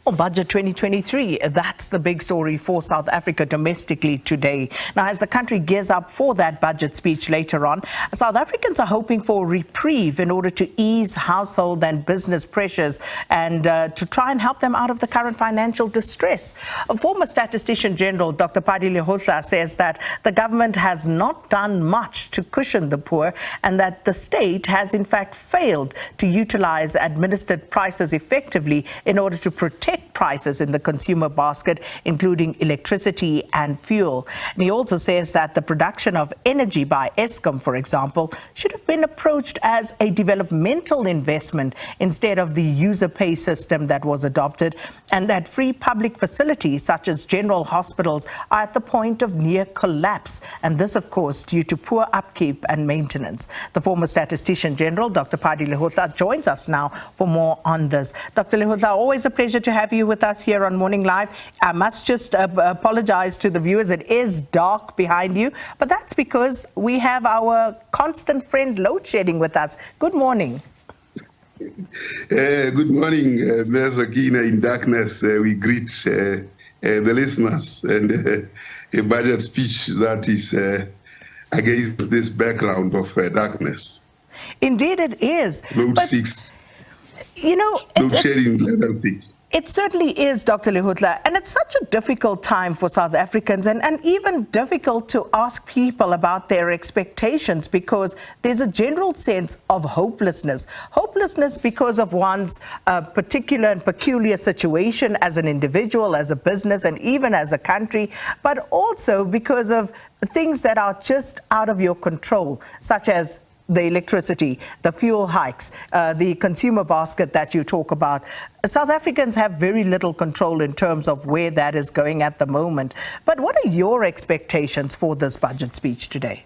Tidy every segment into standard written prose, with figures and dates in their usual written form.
Well, Budget 2023, that's the big story for South Africa domestically today. Now, as the country gears up for that budget speech later on, South Africans are hoping for a reprieve in order to ease household and business pressures and to try and help them out of the current financial distress. A former Statistician-General Dr Pali Lehohla says that the government has not done much to cushion the poor and that the state has in fact failed to utilize administered prices effectively in order to protect prices in the consumer basket, including electricity and fuel. And he also says that the production of energy by Eskom, for example, should have been approached as a developmental investment instead of the user pay system that was adopted, and that free public facilities such as general hospitals are at the point of near collapse, and this, of course, due to poor upkeep and maintenance. The former Statistician-General Dr Pali Lehohla joins us now for more on this. Dr Lehohla, always a pleasure to have you with us here on Morning Live. I must just apologize to the viewers. It is dark behind you, but that's because we have our constant friend load shedding with us. Good morning. Good morning, Ms. Akina. In darkness, we greet the listeners and a budget speech that is against this background of darkness. Indeed, it is. Load 6. You know, load shedding level 6. It certainly is, Dr. Lehohla, and it's such a difficult time for South Africans and even difficult to ask people about their expectations because there's a general sense of hopelessness. Hopelessness because of one's particular and peculiar situation as an individual, as a business, and even as a country, but also because of things that are just out of your control, such as the electricity, the fuel hikes, the consumer basket that you talk about. South Africans have very little control in terms of where that is going at the moment. But what are your expectations for this budget speech today?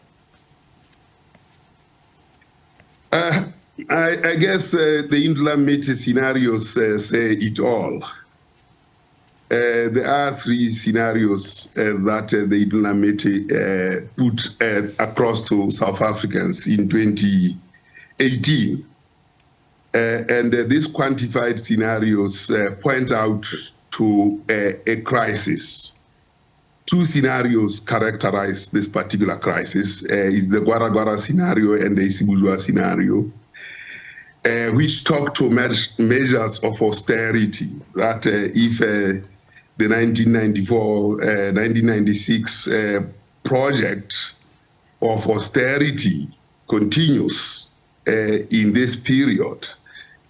I guess the intermediate scenarios say it all. There are 3 scenarios that the intermediate put across to South Africans in 2018. And these quantified scenarios point out to a crisis. 2 scenarios characterize this particular crisis. Is the Gwara Gwara scenario and the Isibuzwa scenario, which talk to measures of austerity, that if the 1994-1996 project of austerity continues in this period,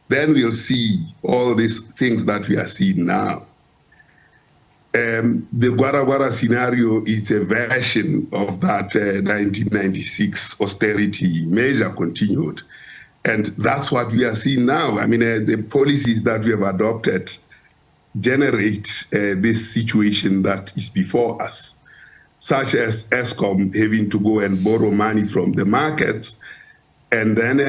then we'll see all these things that we are seeing now. The Gwara Gwara scenario is a version of that 1996 austerity measure continued. And that's what we are seeing now. I mean, the policies that we have adopted generate this situation that is before us, such as Eskom having to go and borrow money from the markets and then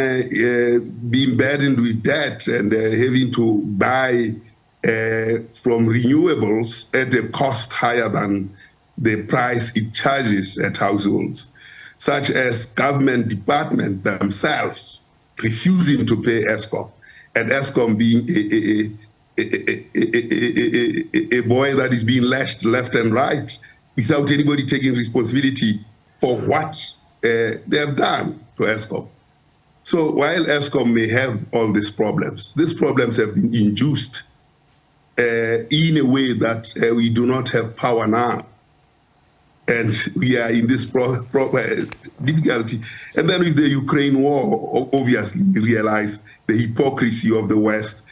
being burdened with debt and having to buy from renewables at a cost higher than the price it charges at households, such as government departments themselves refusing to pay Eskom, and Eskom being a boy that is being lashed left and right without anybody taking responsibility for what they have done to Eskom. So while Eskom may have all these problems have been induced in a way that we do not have power now. And we are in this difficulty. And then with the Ukraine war, obviously we realize the hypocrisy of the West.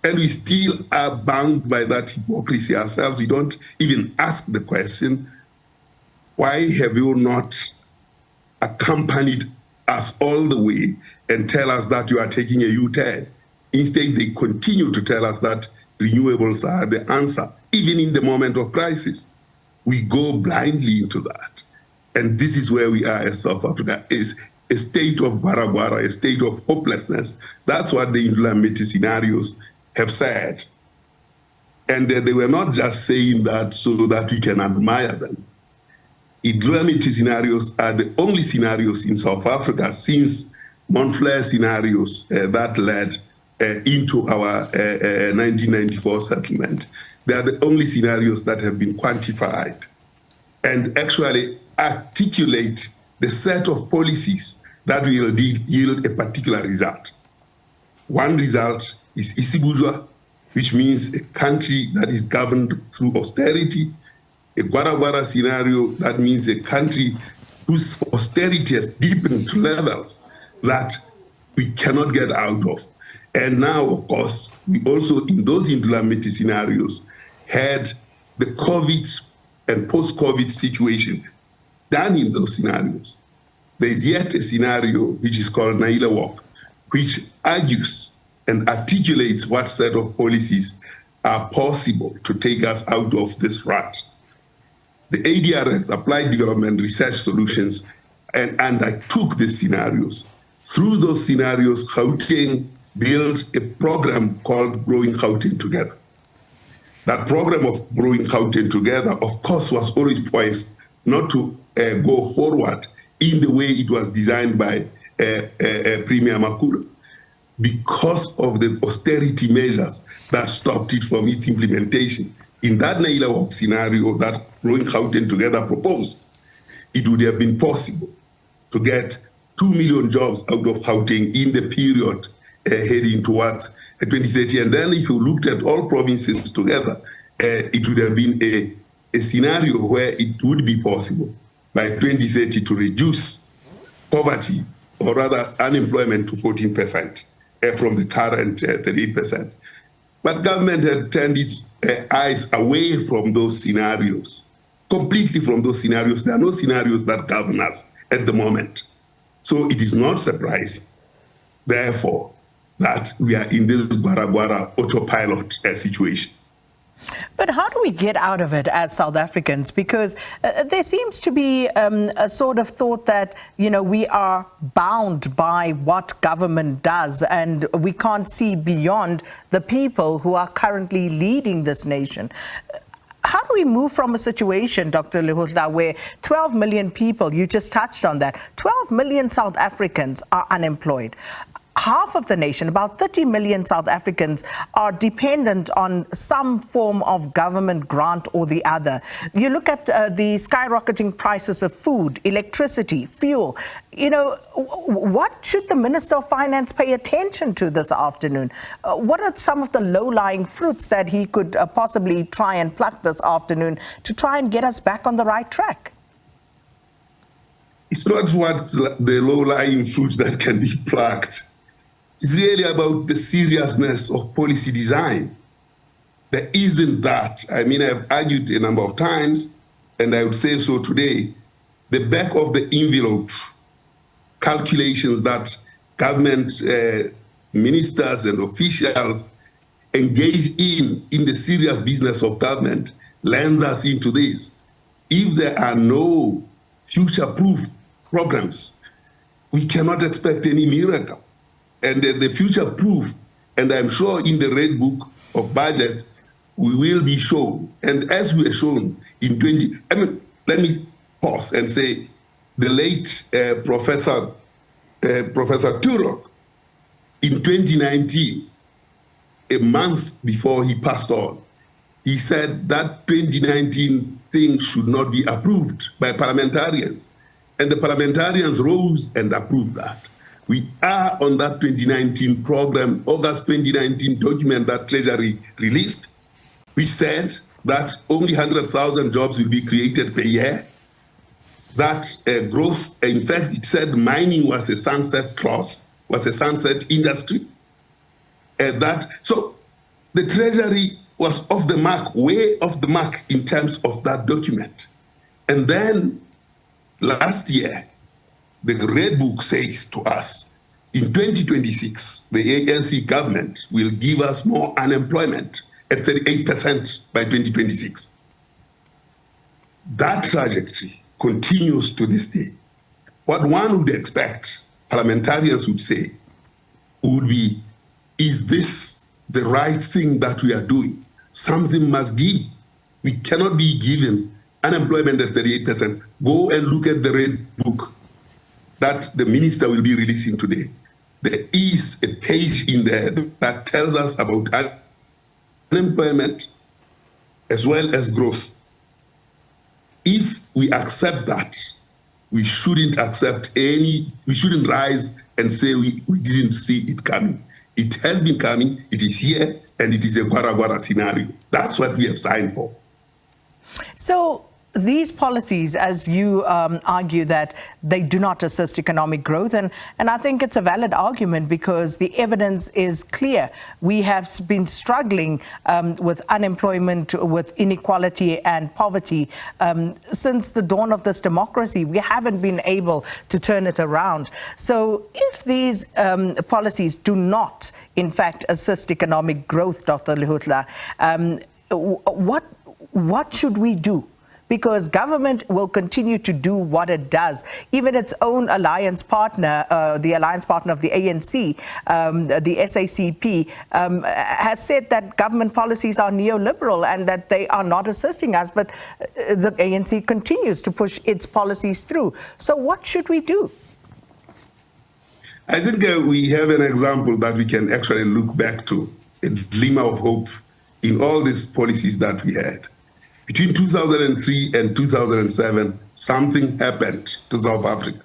And we still are bound by that hypocrisy ourselves. We don't even ask the question, why have you not accompanied us all the way and tell us that you are taking a U-turn? Instead, they continue to tell us that renewables are the answer, even in the moment of crisis. We go blindly into that. And this is where we are as South Africa, is a state of Gwara Gwara, a state of hopelessness. That's what the intermediate scenarios have said. And they were not just saying that so that we can admire them. Intermediate scenarios are the only scenarios in South Africa since Montflair scenarios that led into our 1994 settlement. They are the only scenarios that have been quantified and actually articulate the set of policies that will yield a particular result. One result is Isibuzwa, which means a country that is governed through austerity. A Gwara scenario, that means a country whose austerity has deepened to levels that we cannot get out of. And now, of course, we also, in those Indulamiti scenarios, had the COVID and post-COVID situation done in those scenarios. There is yet a scenario which is called Naila Walk, which argues and articulates what set of policies are possible to take us out of this rut. The ADRS, Applied Development Research Solutions, and I took these scenarios. Through those scenarios, Gauteng built a program called Growing Gauteng Together. That program of Growing Gauteng Together, of course, was always poised not to go forward in the way it was designed by Premier Makula, because of the austerity measures that stopped it from its implementation. In that Naila Walk scenario that Growing Gauteng Together proposed, it would have been possible to get 2 million jobs out of Gauteng in the period heading towards 2030. And then if you looked at all provinces together, it would have been a scenario where it would be possible by 2030 to reduce poverty, or rather unemployment, to 14% from the current 38%. But government had turned its eyes away from those scenarios, completely from those scenarios. There are no scenarios that govern us at the moment. So it is not surprising, therefore, that we are in this Gwara autopilot situation. But how do we get out of it as South Africans? Because there seems to be a sort of thought that, you know, we are bound by what government does and we can't see beyond the people who are currently leading this nation. How do we move from a situation, Dr. Lehohla, where 12 million people, you just touched on that, 12 million South Africans are unemployed? Half of the nation, about 30 million South Africans, are dependent on some form of government grant or the other. You look at the skyrocketing prices of food, electricity, fuel. You know, what should the Minister of Finance pay attention to this afternoon? What are some of the low-lying fruits that he could possibly try and pluck this afternoon to try and get us back on the right track? It's not what the low-lying fruits that can be plucked. It's really about the seriousness of policy design. There isn't that. I mean, I've argued a number of times, and I would say so today, the back of the envelope calculations that government ministers and officials engage in the serious business of government lands us into this. If there are no future-proof programs, we cannot expect any miracle. And the future proof, and I'm sure in the Red Book of Budgets, we will be shown. And as we are shown in let me pause and say, the late Professor Turok, in 2019, a month before he passed on, he said that 2019 thing should not be approved by parliamentarians. And the parliamentarians rose and approved that. We are on that 2019 program, August 2019 document that Treasury released, which said that only 100,000 jobs will be created per year. That growth, in fact, it said mining was a sunset clause, was a sunset industry. So the Treasury was off the mark, way off the mark in terms of that document. And then last year, the Red Book says to us, in 2026, the ANC government will give us more unemployment at 38% by 2026. That trajectory continues to this day. What one would expect, parliamentarians would say, would be, is this the right thing that we are doing? Something must give. We cannot be given unemployment at 38%. Go and look at the Red Book that the minister will be releasing today. there is a page in there that tells us about unemployment as well as growth. If we accept that, we shouldn't we shouldn't rise and say we didn't see it coming. It has been coming, it is here, and it is a gwara scenario. That's what we have signed for. So these policies, as you argue, that they do not assist economic growth, and I think it's a valid argument because the evidence is clear. We have been struggling with unemployment, with inequality and poverty since the dawn of this democracy. We haven't been able to turn it around. So if these policies do not, in fact, assist economic growth, Dr. Lehohla, what should we do? Because government will continue to do what it does. Even its own alliance partner, the alliance partner of the ANC, the SACP, has said that government policies are neoliberal and that they are not assisting us, but the ANC continues to push its policies through. So what should we do? I think we have an example that we can actually look back to, a glimmer of hope in all these policies that we had. Between 2003 and 2007, something happened to South Africa.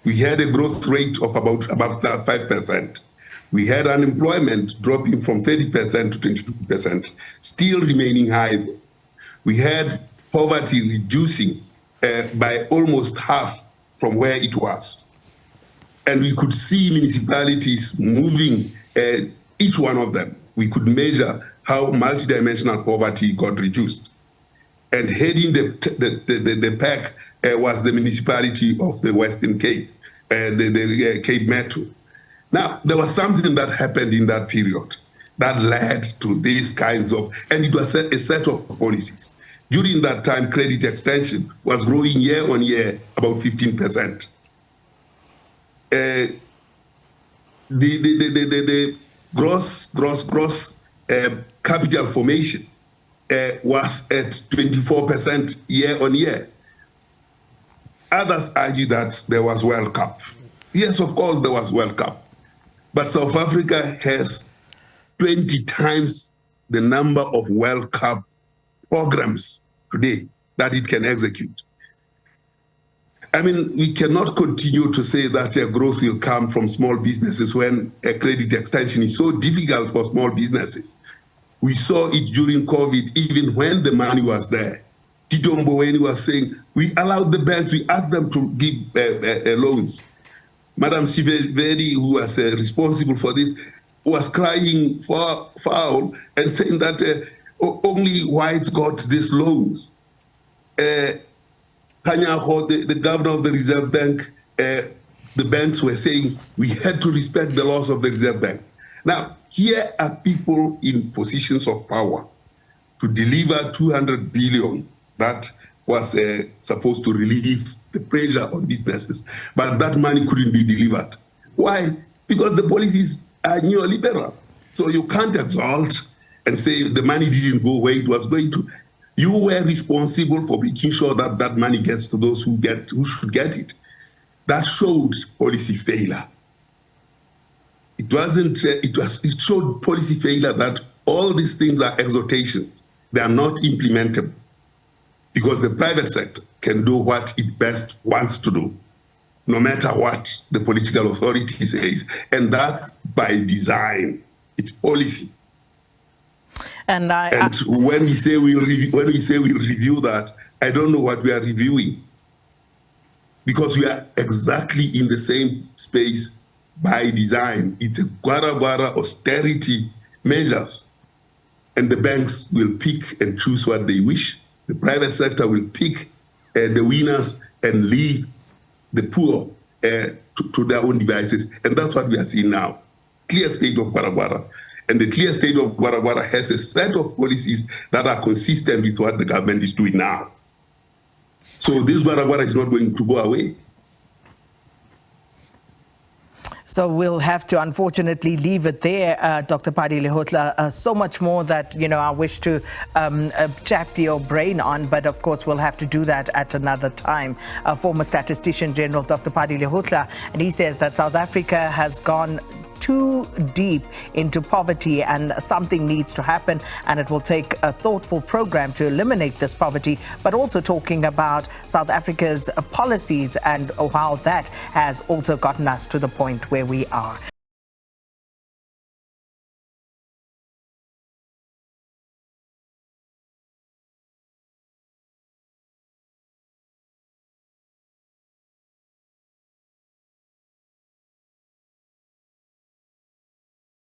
We had a growth rate of about 5%. We had unemployment dropping from 30% to 22%, still remaining high. We had poverty reducing by almost half from where it was. And we could see municipalities moving, each one of them. We could measure how multidimensional poverty got reduced. And heading the pack was the municipality of the Western Cape, the Cape Metro. Now, there was something that happened in that period that led to these kinds of, and it was a set of policies. During that time, credit extension was growing year on year about 15%. The gross capital formation was at 24% year on year. Others argue that there was World Cup. Yes, of course, there was World Cup. But South Africa has 20 times the number of World Cup programs today that it can execute. I mean, we cannot continue to say that growth will come from small businesses when a credit extension is so difficult for small businesses. We saw it during COVID, even when the money was there. Tito Mboweni was saying, we allowed the banks, we asked them to give loans. Madam Siveri, who was responsible for this, was crying foul and saying that only whites got these loans. Kanyaho, the governor of the Reserve Bank, the banks were saying we had to respect the laws of the Reserve Bank. Now, here are people in positions of power to deliver 200 billion that was supposed to relieve the pressure on businesses, but that money couldn't be delivered. Why? Because the policies are neoliberal. So you can't exalt and say the money didn't go where it was going to. You were responsible for making sure that that money gets to those who should get it. That showed policy failure. It showed policy failure that all these things are exhortations. They are not implementable because the private sector can do what it best wants to do, no matter what the political authority says. And that's by design. It's policy. And when we say we'll review that, I don't know what we are reviewing, because we are exactly in the same space by design. It's a gwara austerity measures, and the banks will pick and choose what they wish. The private sector will pick the winners and leave the poor to their own devices, and that's what we are seeing now. Clear state of gwara. And the clear state of gwara has a set of policies that are consistent with what the government is doing now. So this gwara is not going to go away. So we'll have to unfortunately leave it there, Dr. Pali Lehohla. So much more that, I wish to tap your brain on, but of course we'll have to do that at another time. Former Statistician-General Dr. Pali Lehohla, and he says that South Africa has gone too deep into poverty and something needs to happen, and it will take a thoughtful program to eliminate this poverty, but also talking about South Africa's policies and how that has also gotten us to the point where we are.